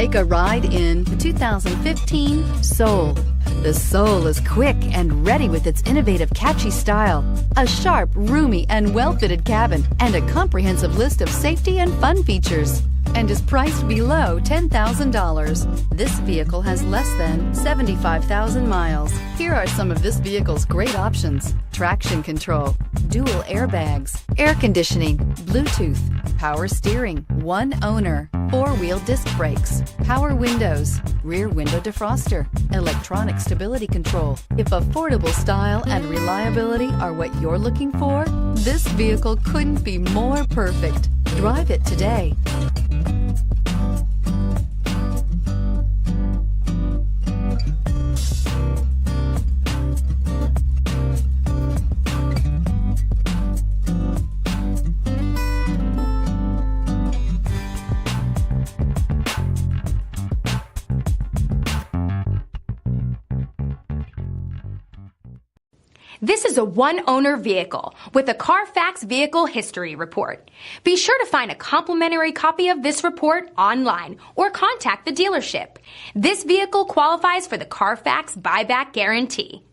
Take a ride in the 2015 Soul. The Soul is quick and ready with its innovative, catchy style, a sharp, roomy, and well-fitted cabin, and a comprehensive list of safety and fun features, and is priced below $10,000. This vehicle has less than 75,000 miles. Here are some of this vehicle's great options: traction control, dual airbags, air conditioning, Bluetooth, power steering, one owner, four-wheel disc brakes, power windows, rear window defroster, electronic stability control. If affordable style and reliability are what you're looking for, this vehicle couldn't be more perfect. Drive it today. This is a one-owner vehicle with a CARFAX Vehicle History Report. Be sure to find a complimentary copy of this report online or contact the dealership. This vehicle qualifies for the CARFAX Buyback Guarantee.